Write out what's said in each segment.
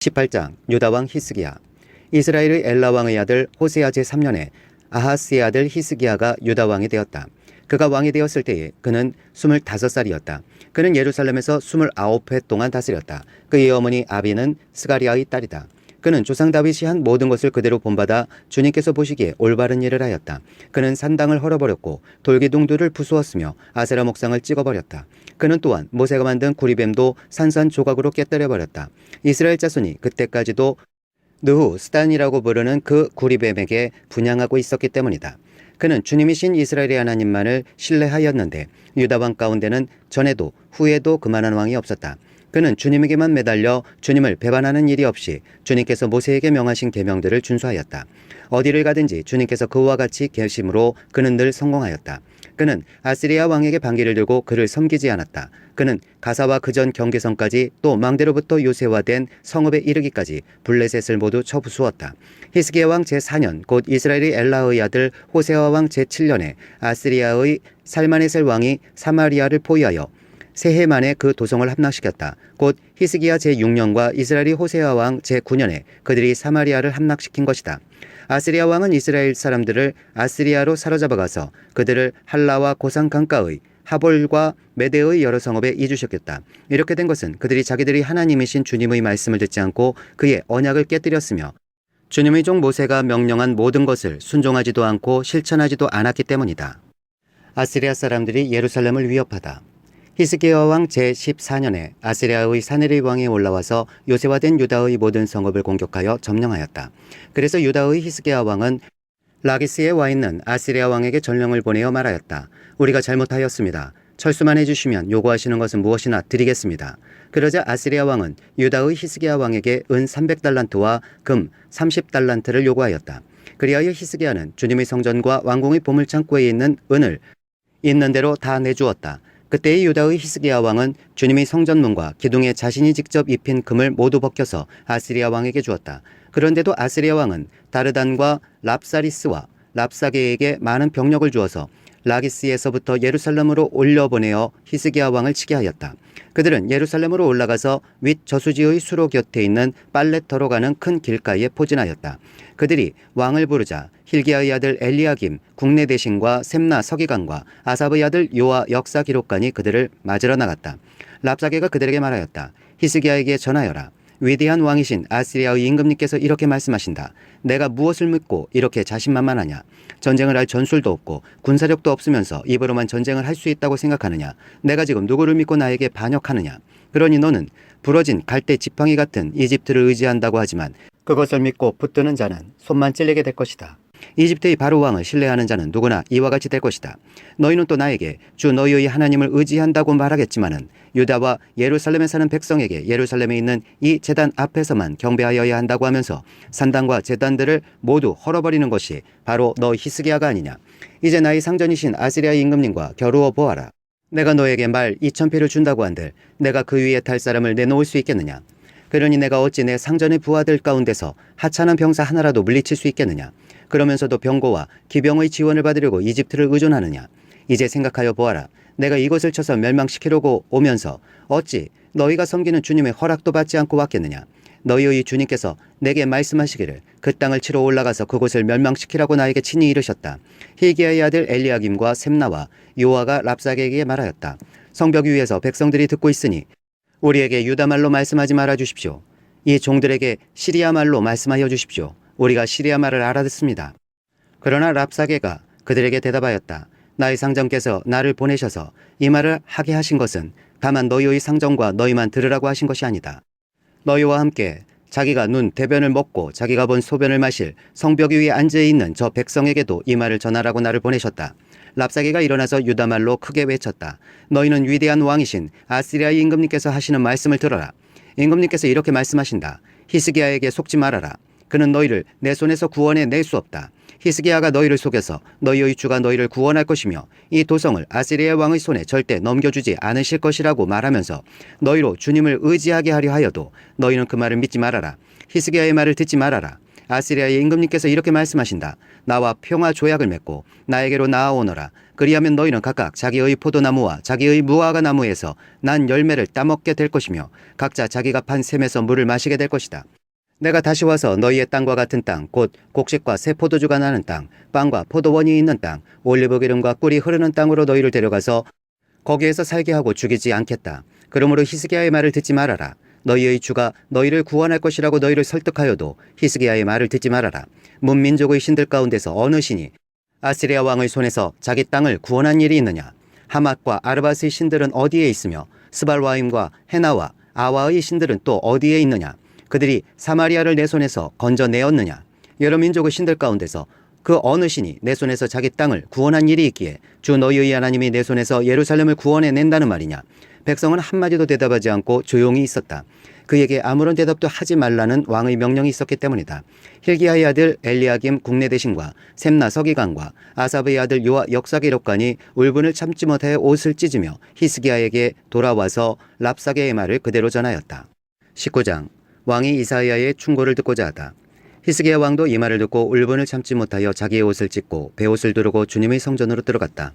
18장 유다왕 히스기야. 이스라엘의 엘라왕의 아들 호세아 제3년에 아하스의 아들 히스기야가 유다왕이 되었다. 그가 왕이 되었을 때에 그는 25살이었다. 그는 예루살렘에서 29해 동안 다스렸다. 그의 어머니 아비는 스가리아의 딸이다. 그는 조상 다윗이 한 모든 것을 그대로 본받아 주님께서 보시기에 올바른 일을 하였다. 그는 산당을 헐어버렸고 돌기둥들을 부수었으며 아세라 목상을 찍어버렸다. 그는 또한 모세가 만든 구리뱀도 산산조각으로 깨뜨려버렸다. 이스라엘 자손이 그때까지도 느후 스단이라고 부르는 그 구리뱀에게 분향하고 있었기 때문이다. 그는 주님이신 이스라엘의 하나님만을 신뢰하였는데 유다 왕 가운데는 전에도 후에도 그만한 왕이 없었다. 그는 주님에게만 매달려 주님을 배반하는 일이 없이 주님께서 모세에게 명하신 계명들을 준수하였다. 어디를 가든지 주님께서 그와 같이 계심으로 그는 늘 성공하였다. 그는 아시리아 왕에게 반기를 들고 그를 섬기지 않았다. 그는 가사와 그전 경계선까지 또 망대로부터 요새화된 성읍에 이르기까지 블레셋을 모두 쳐부수었다. 히스기야 왕 제4년 곧 이스라엘의 엘라의 아들 호세아 왕 제7년에 아시리아의 살마네셀 왕이 사마리아를 포위하여 새해 만에 그 도성을 함락시켰다. 곧 히스기야 제6년과 이스라엘이 호세아 왕 제9년에 그들이 사마리아를 함락시킨 것이다. 아시리아 왕은 이스라엘 사람들을 아시리아로 사로잡아가서 그들을 할라와 고산 강가의 하볼과 메대의 여러 성읍에 이주시켰다. 이렇게 된 것은 그들이 자기들이 하나님이신 주님의 말씀을 듣지 않고 그의 언약을 깨뜨렸으며 주님의 종 모세가 명령한 모든 것을 순종하지도 않고 실천하지도 않았기 때문이다. 아시리아 사람들이 예루살렘을 위협하다. 히스기야 왕 제14년에 아시리아의 사네립 왕이 올라와서 요새화된 유다의 모든 성읍을 공격하여 점령하였다. 그래서 유다의 히스기야 왕은 라기스에 와 있는 아시리아 왕에게 전령을 보내어 말하였다. 우리가 잘못하였습니다. 철수만 해주시면 요구하시는 것은 무엇이나 드리겠습니다. 그러자 아시리아 왕은 유다의 히스기야 왕에게 은 300달란트와 금 30달란트를 요구하였다. 그리하여 히스기야는 주님의 성전과 왕궁의 보물창고에 있는 은을 있는 대로 다 내주었다. 그때의 유다의 히스기야 왕은 주님의 성전문과 기둥에 자신이 직접 입힌 금을 모두 벗겨서 아시리아 왕에게 주었다. 그런데도 아시리아 왕은 다르단과 랍사리스와 랍사게에게 많은 병력을 주어서 라기스에서부터 예루살렘으로 올려보내어 히스기야 왕을 치게 하였다. 그들은 예루살렘으로 올라가서 윗 저수지의 수로 곁에 있는 빨렛터로 가는 큰 길가에 포진하였다. 그들이 왕을 부르자 hil기야의 아들 엘리야김 국내 대신과 셈나 서기관과 아삽의 아들 요아 역사 기록관이 그들을 맞으러 나갔다. 랍사게가 그들에게 말하였다. 히스기야에게 전하여라. 위대한 왕이신 아시리아의 임금님께서 이렇게 말씀하신다. 내가 무엇을 믿고 이렇게 자신만만하냐. 전쟁을 할 전술도 없고 군사력도 없으면서 입으로만 전쟁을 할 수 있다고 생각하느냐. 내가 지금 누구를 믿고 나에게 반역하느냐. 그러니 너는 부러진 갈대 지팡이 같은 이집트를 의지한다고 하지만 그것을 믿고 붙드는 자는 손만 찔리게 될 것이다. 이집트의 바로 왕을 신뢰하는 자는 누구나 이와 같이 될 것이다. 너희는 또 나에게 주 너희의 하나님을 의지한다고 말하겠지만은 유다와 예루살렘에 사는 백성에게 예루살렘에 있는 이 제단 앞에서만 경배하여야 한다고 하면서 산당과 제단들을 모두 헐어버리는 것이 바로 너 히스기야가 아니냐. 이제 나의 상전이신 아시리아의 임금님과 겨루어 보아라. 내가 너에게 말 2000패를 준다고 한들 내가 그 위에 탈 사람을 내놓을 수 있겠느냐. 그러니 내가 어찌 내 상전의 부하들 가운데서 하찮은 병사 하나라도 물리칠 수 있겠느냐. 그러면서도 병고와 기병의 지원을 받으려고 이집트를 의존하느냐. 이제 생각하여 보아라. 내가 이것을 쳐서 멸망시키려고 오면서 어찌 너희가 섬기는 주님의 허락도 받지 않고 왔겠느냐. 너희의 주님께서 내게 말씀하시기를 그 땅을 치러 올라가서 그곳을 멸망시키라고 나에게 친히 이르셨다. hil기야의 아들 엘리야김과 셈나와 요아가 랍사게에게 말하였다. 성벽 위에서 백성들이 듣고 있으니 우리에게 유다말로 말씀하지 말아 주십시오. 이 종들에게 시리아 말로 말씀하여 주십시오. 우리가 시리아 말을 알아듣습니다. 그러나 랍사게가 그들에게 대답하였다. 나의 상전께서 나를 보내셔서 이 말을 하게 하신 것은 다만 너희의 상전과 너희만 들으라고 하신 것이 아니다. 너희와 함께 자기가 눈 대변을 먹고 자기가 본 소변을 마실 성벽 위에 앉아있는 저 백성에게도 이 말을 전하라고 나를 보내셨다. 랍사게가 일어나서 유다말로 크게 외쳤다. 너희는 위대한 왕이신 아시리아의 임금님께서 하시는 말씀을 들어라. 임금님께서 이렇게 말씀하신다. 히스기야에게 속지 말아라. 그는 너희를 내 손에서 구원해 낼 수 없다. 히스기야가 너희를 속여서 너희의 주가 너희를 구원할 것이며 이 도성을 아시리아 왕의 손에 절대 넘겨주지 않으실 것이라고 말하면서 너희로 주님을 의지하게 하려 하여도 너희는 그 말을 믿지 말아라. 히스기야의 말을 듣지 말아라. 아시리아의 임금님께서 이렇게 말씀하신다. 나와 평화 조약을 맺고 나에게로 나아오너라. 그리하면 너희는 각각 자기의 포도나무와 자기의 무화과 나무에서 난 열매를 따먹게 될 것이며 각자 자기가 판 샘에서 물을 마시게 될 것이다. 내가 다시 와서 너희의 땅과 같은 땅, 곧 곡식과 새 포도주가 나는 땅, 빵과 포도원이 있는 땅, 올리브 기름과 꿀이 흐르는 땅으로 너희를 데려가서 거기에서 살게 하고 죽이지 않겠다. 그러므로 히스기야의 말을 듣지 말아라. 너희의 주가 너희를 구원할 것이라고 너희를 설득하여도 히스기야의 말을 듣지 말아라. 문민족의 신들 가운데서 어느 신이 아시리아 왕의 손에서 자기 땅을 구원한 일이 있느냐? 하맛과 아르밧의 신들은 어디에 있으며 스발와임과 헤나와 아와의 신들은 또 어디에 있느냐? 그들이 사마리아를 내 손에서 건져내었느냐? 여러 민족의 신들 가운데서 그 어느 신이 내 손에서 자기 땅을 구원한 일이 있기에 주 너희의 하나님이 내 손에서 예루살렘을 구원해낸다는 말이냐? 백성은 한마디도 대답하지 않고 조용히 있었다. 그에게 아무런 대답도 하지 말라는 왕의 명령이 있었기 때문이다. 힐기야의 아들 엘리야김 국내대신과 셈나 서기관과 아삽의 아들 요아 역사기록관이 울분을 참지 못하여 옷을 찢으며 히스기야에게 돌아와서 랍사게의 말을 그대로 전하였다. 19장 왕이 이사야의 충고를 듣고자 하다. 히스기야 왕도 이 말을 듣고 울분을 참지 못하여 자기의 옷을 찢고 베옷을 두르고 주님의 성전으로 들어갔다.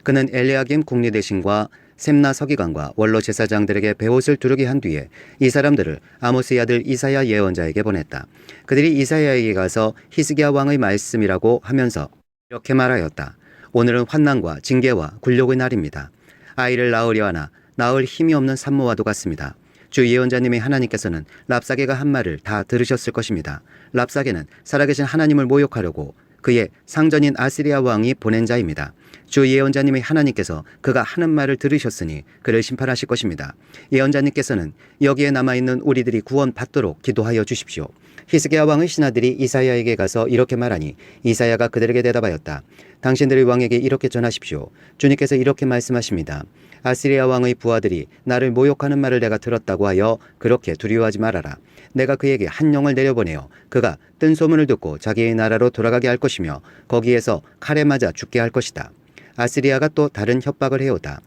그는 엘리야김 국리대신과 셈나 서기관과 원로 제사장들에게 베옷을 두르게 한 뒤에 이 사람들을 아모스의 아들 이사야 예언자에게 보냈다. 그들이 이사야에게 가서 히스기야 왕의 말씀이라고 하면서 이렇게 말하였다. 오늘은 환난과 징계와 굴욕의 날입니다. 아이를 낳으려 하나 낳을 힘이 없는 산모와도 같습니다. 주 예언자님의 하나님께서는 랍사게가 한 말을 다 들으셨을 것입니다. 랍사게는 살아계신 하나님을 모욕하려고 그의 상전인 아시리아 왕이 보낸 자입니다. 주 예언자님의 하나님께서 그가 하는 말을 들으셨으니 그를 심판하실 것입니다. 예언자님께서는 여기에 남아있는 우리들이 구원받도록 기도하여 주십시오. 히스기야 왕의 신하들이 이사야에게 가서 이렇게 말하니 이사야가 그들에게 대답하였다. 당신들의 왕에게 이렇게 전하십시오. 주님께서 이렇게 말씀하십니다. 아시리아 왕의 부하들이 나를 모욕하는 말을 내가 들었다고 하여 그렇게 두려워하지 말아라. 내가 그에게 한 영을 내려보내어 그가 뜬 소문을 듣고 자기의 나라로 돌아가게 할 것이며 거기에서 칼에 맞아 죽게 할 것이다. 아시리아가 또 다른 협박을 해오다.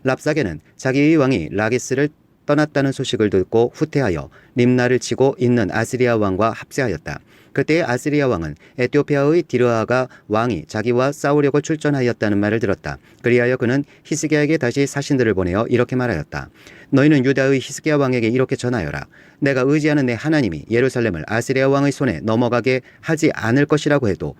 랍사게는 자기의 왕이 라기스를 떠났다는 소식을 듣고 후퇴하여 림나를 치고 있는 아시리아 왕과 합세하였다. 그때 아시리아 왕은 에티오피아의 디르아가 왕이 자기와 싸우려고 출전하였다는 말을 들었다. 그리하여 그는 히스기야에게 다시 사신들을 보내어 이렇게 말하였다. 너희는 유다의 히스기야 왕에게 이렇게 전하여라. 내가 의지하는 내 하나님이 예루살렘을 아시리아 왕의 손에 넘어가게 하지 않을 것이라고 해도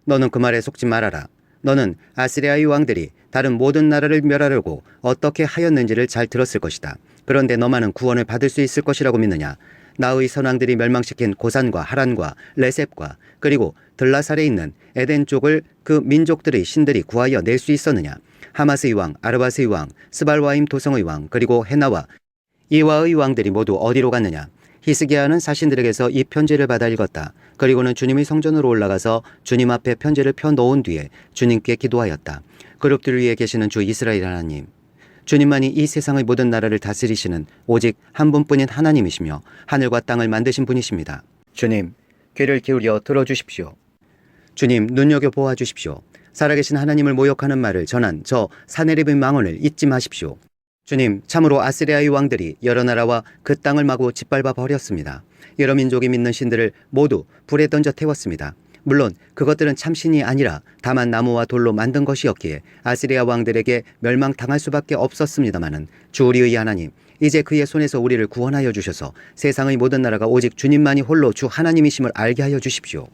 너는 그 말에 속지 말아라. 너는 아시리아의 왕들이 다른 모든 나라를 멸하려고 어떻게 하였는지를 잘 들었을 것이다. 그런데 너만은 구원을 받을 수 있을 것이라고 믿느냐? 나의 선왕들이 멸망시킨 고산과 하란과 레셉과 그리고 들라살에 있는 에덴 쪽을 그 민족들의 신들이 구하여 낼 수 있었느냐? 하맛의 왕, 아르밧의 왕, 스발와임 도성의 왕, 그리고 헤나와 이와의 왕들이 모두 어디로 갔느냐? 히스기야는 사신들에게서 이 편지를 받아 읽었다. 그리고는 주님의 성전으로 올라가서 주님 앞에 편지를 펴놓은 뒤에 주님께 기도하였다. 그룹들 위에 계시는 주 이스라엘 하나님, 주님만이 이 세상의 모든 나라를 다스리시는 오직 한 분뿐인 하나님이시며 하늘과 땅을 만드신 분이십니다. 주님, 귀를 기울여 들어주십시오. 주님, 눈여겨보아 주십시오. 살아계신 하나님을 모욕하는 말을 전한 저 사네립의 망언을 잊지 마십시오. 주님, 참으로 아시리아의 왕들이 여러 나라와 그 땅을 마구 짓밟아 버렸습니다. 여러 민족이 믿는 신들을 모두 불에 던져 태웠습니다. 물론 그것들은 참신이 아니라 다만 나무와 돌로 만든 것이었기에 아시리아 왕들에게 멸망당할 수밖에 없었습니다마는 주 우리의 하나님, 이제 그의 손에서 우리를 구원하여 주셔서 세상의 모든 나라가 오직 주님만이 홀로 주 하나님이심을 알게 하여 주십시오.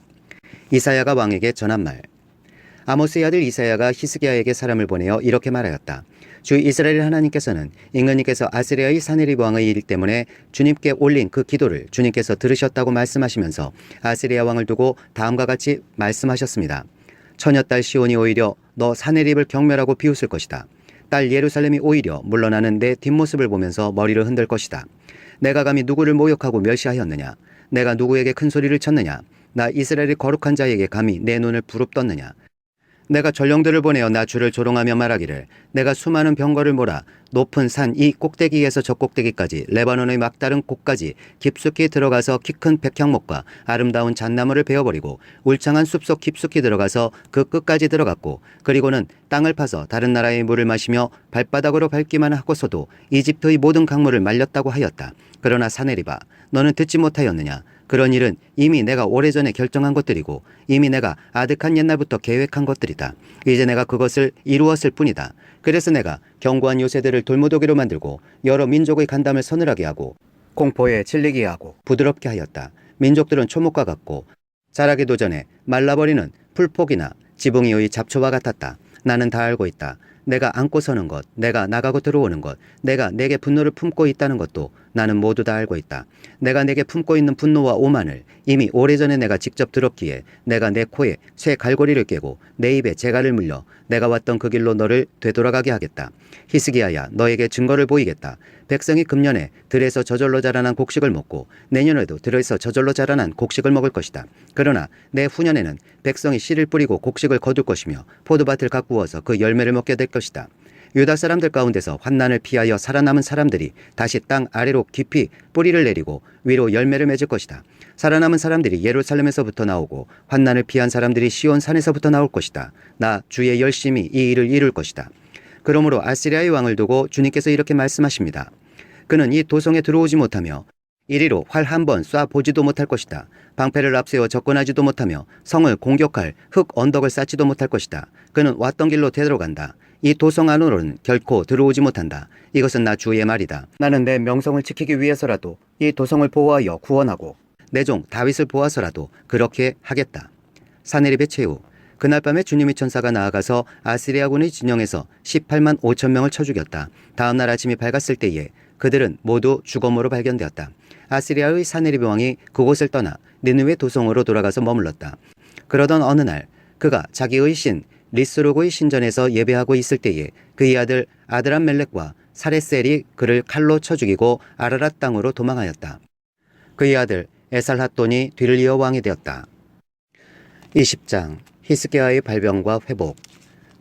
이사야가 왕에게 전한 말. 아모스의 아들 이사야가 히스기야에게 사람을 보내어 이렇게 말하였다. 주 이스라엘 하나님께서는 임금님께서 아시리아의 사네립 왕의 일 때문에 주님께 올린 그 기도를 주님께서 들으셨다고 말씀하시면서 아시리아 왕을 두고 다음과 같이 말씀하셨습니다. 처녀딸 시온이 오히려 너 사네립을 경멸하고 비웃을 것이다. 딸 예루살렘이 오히려 물러나는 내 뒷모습을 보면서 머리를 흔들 것이다. 내가 감히 누구를 모욕하고 멸시하였느냐? 내가 누구에게 큰 소리를 쳤느냐? 나 이스라엘의 거룩한 자에게 감히 내 눈을 부릅떴느냐? 내가 전령들을 보내어 나 주를 조롱하며 말하기를 내가 수많은 병거를 몰아 높은 산 이 꼭대기에서 저 꼭대기까지 레바논의 막다른 곳까지 깊숙이 들어가서 키 큰 백향목과 아름다운 잣나무를 베어버리고 울창한 숲속 깊숙이 들어가서 그 끝까지 들어갔고 그리고는 땅을 파서 다른 나라의 물을 마시며 발바닥으로 밟기만 하고서도 이집트의 모든 강물을 말렸다고 하였다. 그러나 사내리바 너는 듣지 못하였느냐? 그런 일은 이미 내가 오래전에 결정한 것들이고 이미 내가 아득한 옛날부터 계획한 것들이다. 이제 내가 그것을 이루었을 뿐이다. 그래서 내가 견고한 요새들을 돌무더기로 만들고 여러 민족의 간담을 서늘하게 하고 공포에 질리게 하고 부드럽게 하였다. 민족들은 초목과 같고 자라기도 전에 말라버리는 풀폭이나 지붕이의 잡초와 같았다. 나는 다 알고 있다. 내가 안고 서는 것, 내가 나가고 들어오는 것, 내가 내게 분노를 품고 있다는 것도 나는 모두 다 알고 있다. 내가 내게 품고 있는 분노와 오만을 이미 오래전에 내가 직접 들었기에 내가 내 코에 쇠 갈고리를 꿰고 내 입에 재갈을 물려 내가 왔던 그 길로 너를 되돌아가게 하겠다. 히스기야야, 너에게 증거를 보이겠다. 백성이 금년에 들에서 저절로 자라난 곡식을 먹고 내년에도 들에서 저절로 자라난 곡식을 먹을 것이다. 그러나 내 후년에는 백성이 씨를 뿌리고 곡식을 거둘 것이며 포도밭을 가꾸어서 그 열매를 먹게 될 것이다. 유다 사람들 가운데서 환난을 피하여 살아남은 사람들이 다시 땅 아래로 깊이 뿌리를 내리고 위로 열매를 맺을 것이다. 살아남은 사람들이 예루살렘에서부터 나오고 환난을 피한 사람들이 시온 산에서부터 나올 것이다. 나 주의 열심히 이 일을 이룰 것이다. 그러므로 아시리아의 왕을 두고 주님께서 이렇게 말씀하십니다. 그는 이 도성에 들어오지 못하며 이리로 활 한 번 쏴 보지도 못할 것이다. 방패를 앞세워 접근하지도 못하며 성을 공격할 흙 언덕을 쌓지도 못할 것이다. 그는 왔던 길로 되돌아간다. 이 도성 안으로는 결코 들어오지 못한다. 이것은 나 주의 말이다. 나는 내 명성을 지키기 위해서라도 이 도성을 보호하여 구원하고 내 종 다윗을 보아서라도 그렇게 하겠다. 사네립의 최후. 그날 밤에 주님의 천사가 나아가서 아시리아군의 진영에서 18만 5천 명을 쳐 죽였다. 다음 날 아침이 밝았을 때에 그들은 모두 죽음으로 발견되었다. 아시리아의 사네립 왕이 그곳을 떠나 니느웨 도성으로 돌아가서 머물렀다. 그러던 어느 날 그가 자기의 신 리스로그의 신전에서 예배하고 있을 때에 그의 아들 아드람멜렉과 사레셀이 그를 칼로 쳐 죽이고 아라랏 땅으로 도망하였다. 그의 아들 에살핫돈이 뒤를 이어 왕이 되었다. 20장 히스기야의 발병과 회복.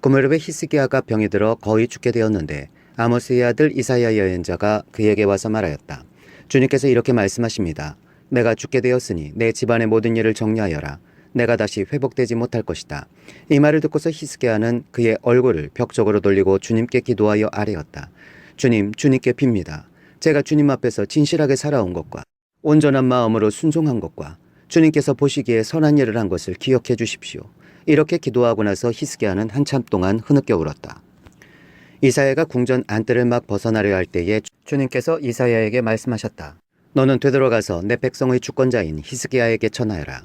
그 무렵에 히스기야가 병이 들어 거의 죽게 되었는데 아모스의 아들 이사야 예언자가 그에게 와서 말하였다. 주님께서 이렇게 말씀하십니다. 내가 죽게 되었으니 내 집안의 모든 일을 정리하여라. 내가 다시 회복되지 못할 것이다. 이 말을 듣고서 히스기야는 그의 얼굴을 벽 쪽으로 돌리고 주님께 기도하여 아뢰었다. 주님, 주님께 빕니다. 제가 주님 앞에서 진실하게 살아온 것과 온전한 마음으로 순종한 것과 주님께서 보시기에 선한 일을 한 것을 기억해 주십시오. 이렇게 기도하고 나서 히스기야는 한참 동안 흐느껴 울었다. 이사야가 궁전 안뜰을 막 벗어나려 할 때에 주님께서 이사야에게 말씀하셨다. 너는 되돌아가서 내 백성의 주권자인 히스기야에게 전하여라.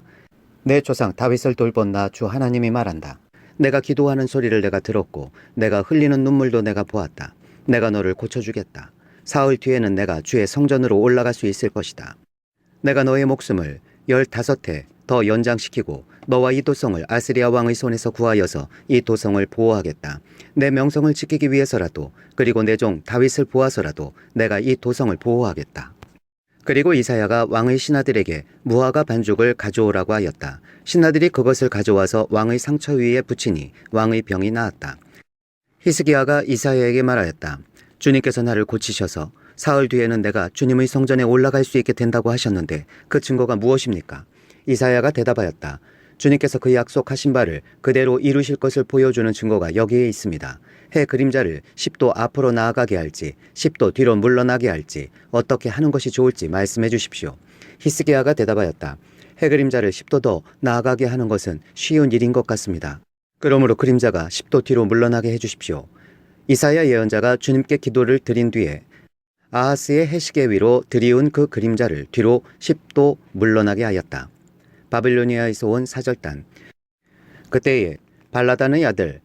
내 조상 다윗을 돌본 나 주 하나님이 말한다. 내가 기도하는 소리를 내가 들었고 내가 흘리는 눈물도 내가 보았다. 내가 너를 고쳐주겠다. 사흘 뒤에는 내가 주의 성전으로 올라갈 수 있을 것이다. 내가 너의 목숨을 15해 더 연장시키고 너와 이 도성을 아시리아 왕의 손에서 구하여서 이 도성을 보호하겠다. 내 명성을 지키기 위해서라도 그리고 내 종 다윗을 보아서라도 내가 이 도성을 보호하겠다. 그리고 이사야가 왕의 신하들에게 무화과 반죽을 가져오라고 하였다. 신하들이 그것을 가져와서 왕의 상처 위에 붙이니 왕의 병이 나았다. 히스기야가 이사야에게 말하였다. 주님께서 나를 고치셔서 사흘 뒤에는 내가 주님의 성전에 올라갈 수 있게 된다고 하셨는데 그 증거가 무엇입니까? 이사야가 대답하였다. 주님께서 그 약속하신 바를 그대로 이루실 것을 보여주는 증거가 여기에 있습니다. 해 그림자를 10도 앞으로 나아가게 할지 10도 뒤로 물러나게 할지 어떻게 하는 것이 좋을지 말씀해 주십시오. 히스기야가 대답하였다. 해 그림자를 10도 더 나아가게 하는 것은 쉬운 일인 것 같습니다. 그러므로 그림자가 10도 뒤로 물러나게 해주십시오. 이사야 예언자가 주님께 기도를 드린 뒤에 아하스의 해시계 위로 들이운 그 그림자를 뒤로 10도 물러나게 하였다. 바빌로니아에서 온 사절단. 그때에 발라단의 아들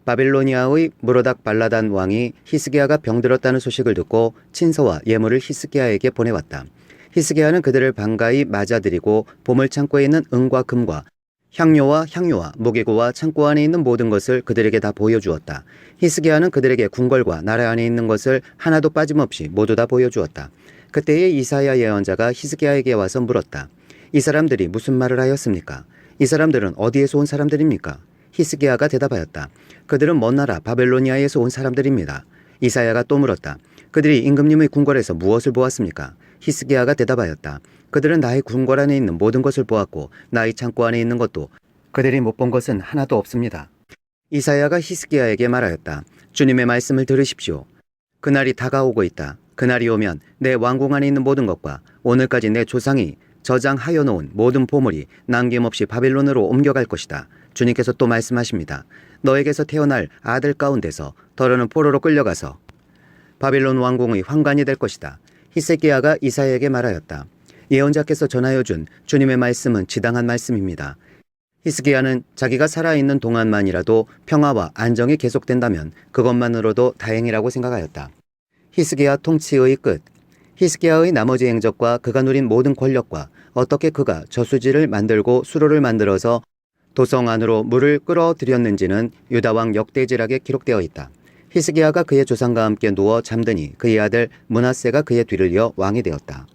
바빌로니아의 무로닥 발라단 왕이 히스기야가 병들었다는 소식을 듣고 친서와 예물을 히스기야에게 보내왔다. 히스기야는 그들을 반가이 맞아들이고 보물 창고에 있는 은과 금과 향료와 무기고와 창고 안에 있는 모든 것을 그들에게 다 보여주었다. 히스기야는 그들에게 궁궐과 나라 안에 있는 것을 하나도 빠짐없이 모두 다 보여주었다. 그때에 이사야 예언자가 히스기야에게 와서 물었다. 이 사람들이 무슨 말을 하였습니까? 이 사람들은 어디에서 온 사람들입니까? 히스기야가 대답하였다. 그들은 먼 나라 바벨로니아에서 온 사람들입니다. 이사야가 또 물었다. 그들이 임금님의 궁궐에서 무엇을 보았습니까? 히스기야가 대답하였다. 그들은 나의 궁궐 안에 있는 모든 것을 보았고 나의 창고 안에 있는 것도 그들이 못 본 것은 하나도 없습니다. 이사야가 히스기야에게 말하였다. 주님의 말씀을 들으십시오. 그날이 다가오고 있다. 그날이 오면 내 왕궁 안에 있는 모든 것과 오늘까지 내 조상이 저장하여 놓은 모든 보물이 남김없이 바빌론으로 옮겨갈 것이다. 주님께서 또 말씀하십니다. 너에게서 태어날 아들 가운데서 더러는 포로로 끌려가서 바빌론 왕궁의 환관이 될 것이다. 히스기야가 이사야에게 말하였다. 예언자께서 전하여 준 주님의 말씀은 지당한 말씀입니다. 히스기야는 자기가 살아있는 동안만이라도 평화와 안정이 계속된다면 그것만으로도 다행이라고 생각하였다. 히스기야 통치의 끝. 히스기야의 나머지 행적과 그가 누린 모든 권력과 어떻게 그가 저수지를 만들고 수로를 만들어서 도성 안으로 물을 끌어들였는지는 유다왕 역대지락에 기록되어 있다. 히스기야가 그의 조상과 함께 누워 잠드니 그의 아들 므낫세가 그의 뒤를 이어 왕이 되었다.